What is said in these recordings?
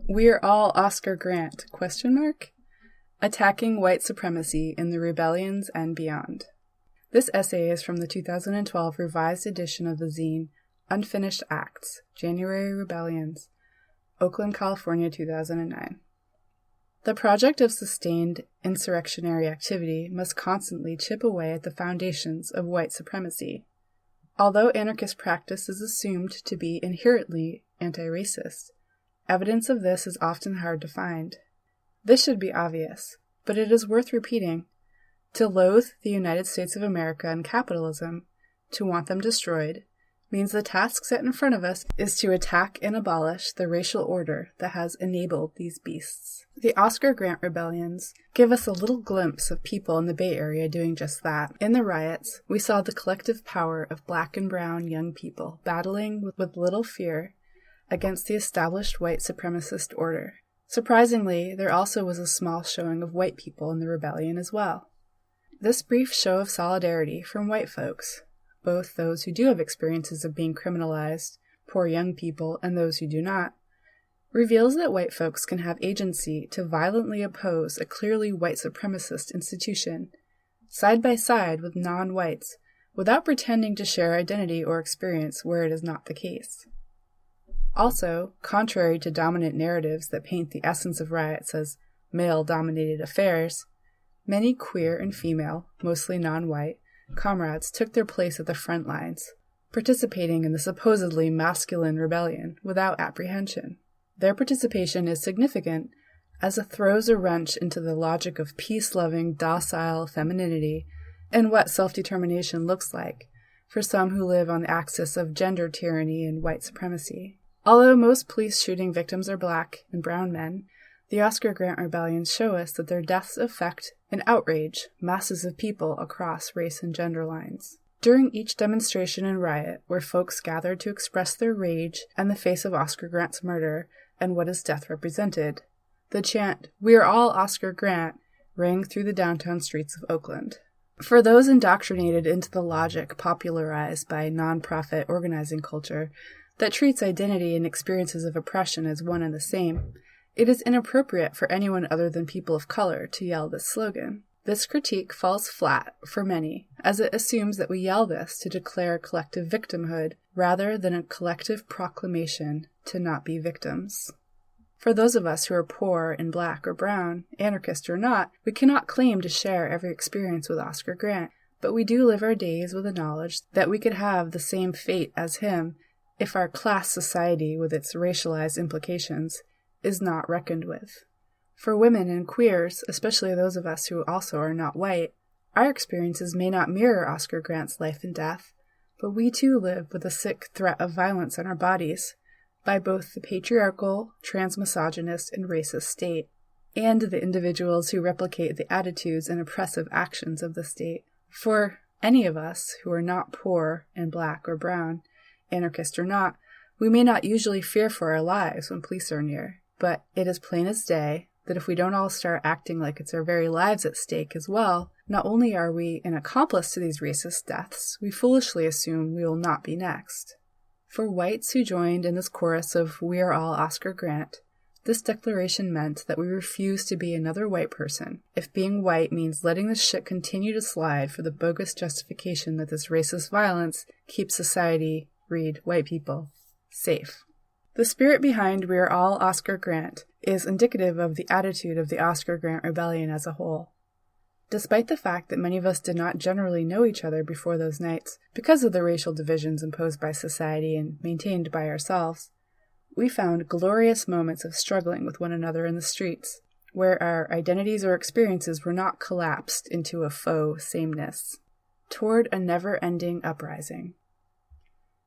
We're All Oscar Grant? Attacking White Supremacy in the Rebellions and Beyond. This essay is from the 2012 revised edition of the zine Unfinished Acts, January Rebellions, Oakland, California, 2009. The project of sustained insurrectionary activity must constantly chip away at the foundations of white supremacy. Although anarchist practice is assumed to be inherently anti-racist, evidence of this is often hard to find. This should be obvious, but it is worth repeating. To loathe the United States of America and capitalism, to want them destroyed, means the task set in front of us is to attack and abolish the racial order that has enabled these beasts. The Oscar Grant rebellions give us a little glimpse of people in the Bay Area doing just that. In the riots, we saw the collective power of black and brown young people battling with little fear against the established white supremacist order. Surprisingly, there also was a small showing of white people in the rebellion as well. This brief show of solidarity from white folks, both those who do have experiences of being criminalized, poor young people, and those who do not, reveals that white folks can have agency to violently oppose a clearly white supremacist institution, side by side with non-whites, without pretending to share identity or experience where it is not the case. Also, contrary to dominant narratives that paint the essence of riots as male-dominated affairs, many queer and female, mostly non-white, comrades took their place at the front lines, participating in the supposedly masculine rebellion without apprehension. Their participation is significant as it throws a wrench into the logic of peace-loving, docile femininity and what self-determination looks like for some who live on the axis of gender tyranny and white supremacy. Although most police shooting victims are black and brown men, the Oscar Grant rebellions show us that their deaths affect and outrage masses of people across race and gender lines. During each demonstration and riot, where folks gathered to express their rage in the face of Oscar Grant's murder and what his death represented, the chant, "We're all Oscar Grant," rang through the downtown streets of Oakland. For those indoctrinated into the logic popularized by nonprofit organizing culture that treats identity and experiences of oppression as one and the same, it is inappropriate for anyone other than people of color to yell this slogan. This critique falls flat for many, as it assumes that we yell this to declare collective victimhood rather than a collective proclamation to not be victims. For those of us who are poor and black or brown, anarchist or not, we cannot claim to share every experience with Oscar Grant, but we do live our days with the knowledge that we could have the same fate as him if our class society, with its racialized implications, is not reckoned with. For women and queers, especially those of us who also are not white, our experiences may not mirror Oscar Grant's life and death, but we too live with a sick threat of violence on our bodies by both the patriarchal, transmisogynist, and racist state, and the individuals who replicate the attitudes and oppressive actions of the state. For any of us who are not poor and black or brown, anarchist or not, we may not usually fear for our lives when police are near, but it is plain as day that if we don't all start acting like it's our very lives at stake as well, not only are we an accomplice to these racist deaths, we foolishly assume we will not be next. For whites who joined in this chorus of "We are all Oscar Grant," this declaration meant that we refuse to be another white person, if being white means letting this shit continue to slide for the bogus justification that this racist violence keeps society, read white people, safe. The spirit behind "We are all Oscar Grant" is indicative of the attitude of the Oscar Grant rebellion as a whole. Despite the fact that many of us did not generally know each other before those nights because of the racial divisions imposed by society and maintained by ourselves, we found glorious moments of struggling with one another in the streets, where our identities or experiences were not collapsed into a faux sameness, toward a never-ending uprising.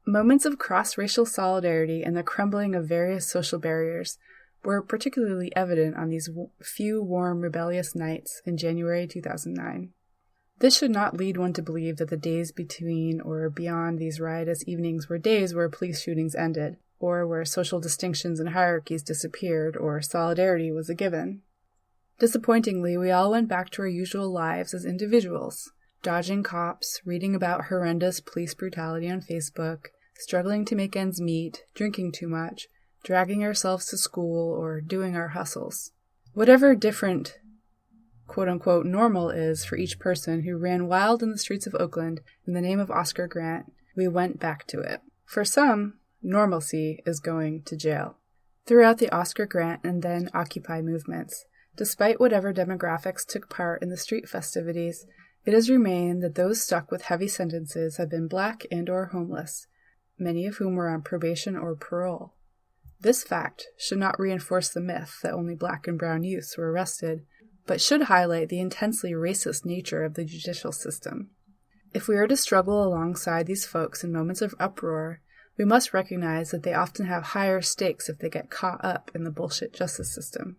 Moments of cross-racial solidarity and the crumbling of various social barriers were particularly evident on these few warm, rebellious nights in January 2009. This should not lead one to believe that the days between or beyond these riotous evenings were days where police shootings ended, or where social distinctions and hierarchies disappeared, or solidarity was a given. Disappointingly, we all went back to our usual lives as individuals, dodging cops, reading about horrendous police brutality on Facebook, struggling to make ends meet, drinking too much, dragging ourselves to school, or doing our hustles. Whatever different quote-unquote normal is for each person who ran wild in the streets of Oakland in the name of Oscar Grant, we went back to it. For some, normalcy is going to jail. Throughout the Oscar Grant and then Occupy movements, despite whatever demographics took part in the street festivities, it has remained that those stuck with heavy sentences have been Black and or homeless, many of whom were on probation or parole. This fact should not reinforce the myth that only Black and brown youths were arrested, but should highlight the intensely racist nature of the judicial system. If we are to struggle alongside these folks in moments of uproar, we must recognize that they often have higher stakes if they get caught up in the bullshit justice system.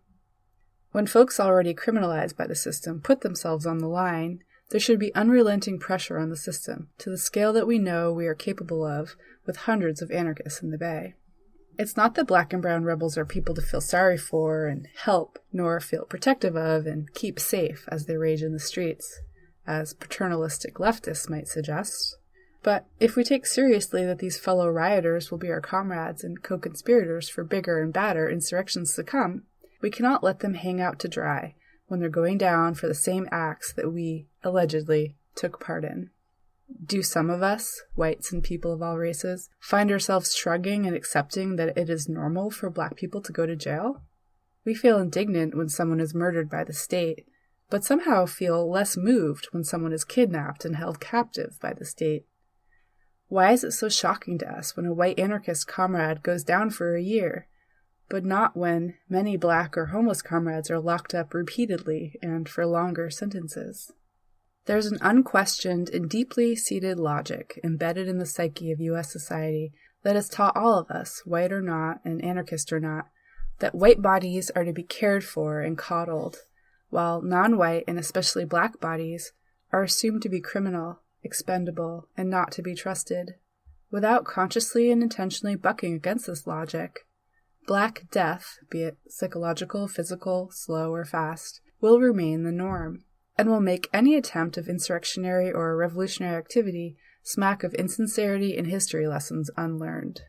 When folks already criminalized by the system put themselves on the line, there should be unrelenting pressure on the system, to the scale that we know we are capable of with hundreds of anarchists in the Bay. It's not that Black and brown rebels are people to feel sorry for and help, nor feel protective of and keep safe as they rage in the streets, as paternalistic leftists might suggest. But if we take seriously that these fellow rioters will be our comrades and co-conspirators for bigger and badder insurrections to come, we cannot let them hang out to dry when they're going down for the same acts that we, allegedly, took part in. Do some of us, whites and people of all races, find ourselves shrugging and accepting that it is normal for Black people to go to jail? We feel indignant when someone is murdered by the state, but somehow feel less moved when someone is kidnapped and held captive by the state. Why is it so shocking to us when a white anarchist comrade goes down for a year, but not when many Black or homeless comrades are locked up repeatedly and for longer sentences? There's an unquestioned and deeply seated logic embedded in the psyche of U.S. society that has taught all of us, white or not and anarchist or not, that white bodies are to be cared for and coddled, while non-white and especially Black bodies are assumed to be criminal, expendable, and not to be trusted. Without consciously and intentionally bucking against this logic, Black death, be it psychological, physical, slow, or fast, will remain the norm, and will make any attempt of insurrectionary or revolutionary activity smack of insincerity and history lessons unlearned.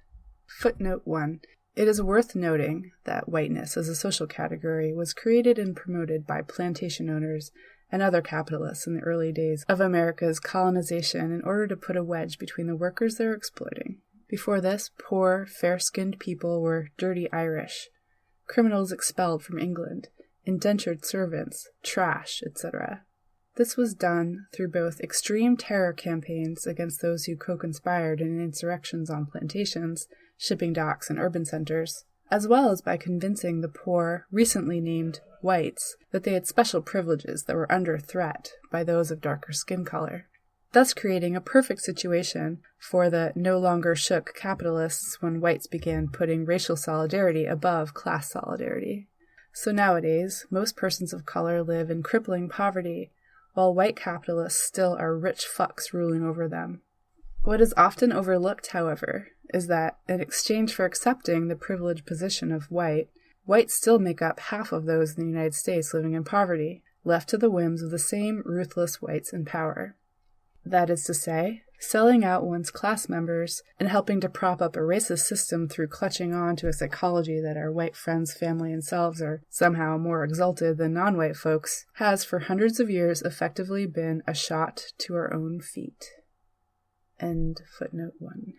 Footnote 1. It is worth noting that whiteness as a social category was created and promoted by plantation owners and other capitalists in the early days of America's colonization in order to put a wedge between the workers they were exploiting. Before this, poor, fair-skinned people were dirty Irish, criminals expelled from England, indentured servants, trash, etc. This was done through both extreme terror campaigns against those who co-conspired in insurrections on plantations, shipping docks, and urban centers, as well as by convincing the poor, recently named whites that they had special privileges that were under threat by those of darker skin color, thus creating a perfect situation for the no longer shook capitalists when whites began putting racial solidarity above class solidarity. So nowadays, most persons of color live in crippling poverty, while white capitalists still are rich fucks ruling over them. What is often overlooked, however, is that in exchange for accepting the privileged position of white, whites still make up half of those in the United States living in poverty, left to the whims of the same ruthless whites in power. That is to say, selling out one's class members and helping to prop up a racist system through clutching on to a psychology that our white friends, family, and selves are somehow more exalted than non-white folks has for hundreds of years effectively been a shot to our own feet. End footnote 1.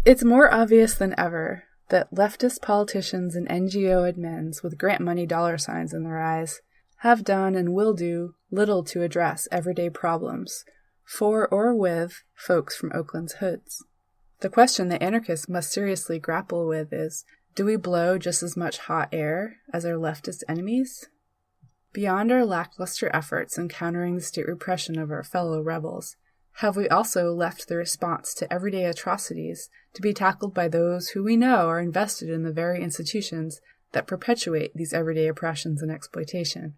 It's more obvious than ever that leftist politicians and NGO admins with grant money dollar signs in their eyes have done and will do little to address everyday problems for or with folks from Oakland's hoods. The question that anarchists must seriously grapple with is, do we blow just as much hot air as our leftist enemies? Beyond our lackluster efforts in countering the state repression of our fellow rebels, have we also left the response to everyday atrocities to be tackled by those who we know are invested in the very institutions that perpetuate these everyday oppressions and exploitation?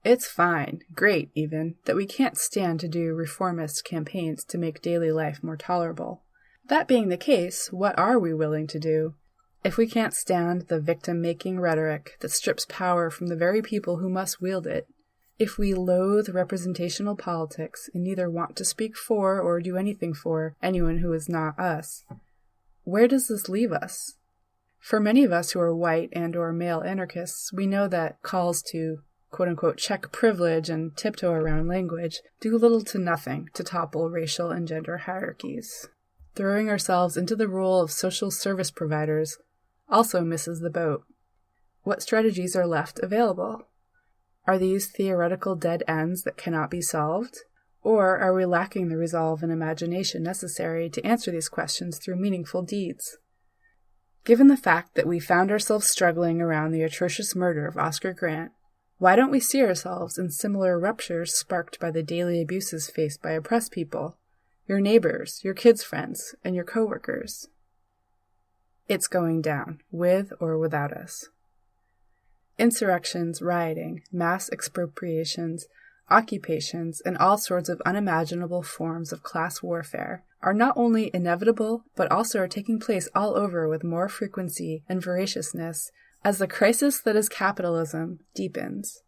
It's fine, great even, that we can't stand to do reformist campaigns to make daily life more tolerable. That being the case, what are we willing to do? If we can't stand the victim-making rhetoric that strips power from the very people who must wield it, if we loathe representational politics and neither want to speak for or do anything for anyone who is not us, where does this leave us? For many of us who are white and or male anarchists, we know that calls to quote-unquote check privilege and tiptoe around language do little to nothing to topple racial and gender hierarchies. Throwing ourselves into the role of social service providers also misses the boat. What strategies are left available? Are these theoretical dead ends that cannot be solved? Or are we lacking the resolve and imagination necessary to answer these questions through meaningful deeds? Given the fact that we found ourselves struggling around the atrocious murder of Oscar Grant, why don't we see ourselves in similar ruptures sparked by the daily abuses faced by oppressed people, your neighbors, your kids' friends, and your coworkers? It's going down, with or without us. Insurrections, rioting, mass expropriations, occupations, and all sorts of unimaginable forms of class warfare are not only inevitable, but also are taking place all over with more frequency and voraciousness as the crisis that is capitalism deepens.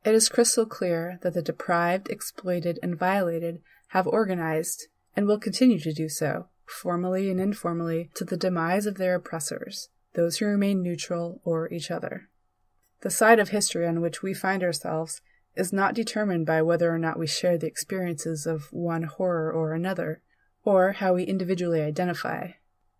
It is crystal clear that the deprived, exploited, and violated have organized, and will continue to do so, formally and informally, to the demise of their oppressors, those who remain neutral or each other. The side of history on which we find ourselves is not determined by whether or not we share the experiences of one horror or another, or how we individually identify,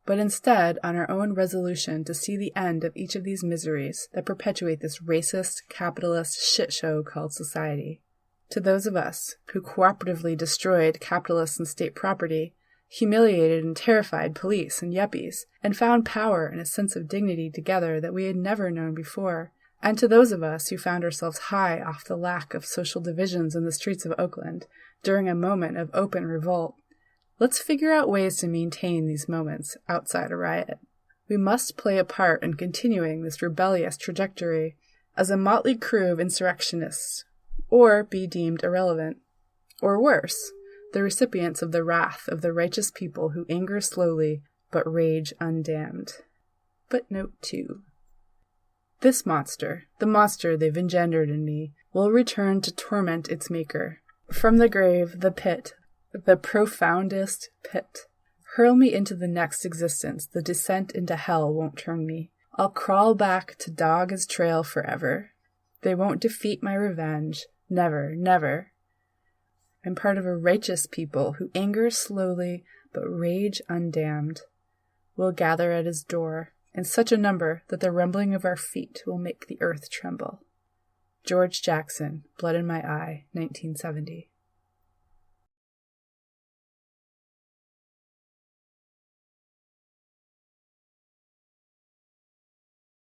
but instead on our own resolution to see the end of each of these miseries that perpetuate this racist, capitalist shit show called society. To those of us who cooperatively destroyed capitalist and state property, humiliated and terrified police and yuppies, and found power and a sense of dignity together that we had never known before, and to those of us who found ourselves high off the lack of social divisions in the streets of Oakland during a moment of open revolt, let's figure out ways to maintain these moments outside a riot. We must play a part in continuing this rebellious trajectory as a motley crew of insurrectionists, or be deemed irrelevant, or worse, the recipients of the wrath of the righteous people who anger slowly but rage undamned. Footnote 2. This monster, the monster they've engendered in me, will return to torment its maker. From the grave, the pit, the profoundest pit. Hurl me into the next existence, the descent into hell won't turn me. I'll crawl back to dog his trail forever. They won't defeat my revenge. Never, never. I'm part of a righteous people who anger slowly but rage undamned. We'll gather at his door, in such a number that the rumbling of our feet will make the earth tremble. George Jackson, Blood in My Eye, 1970.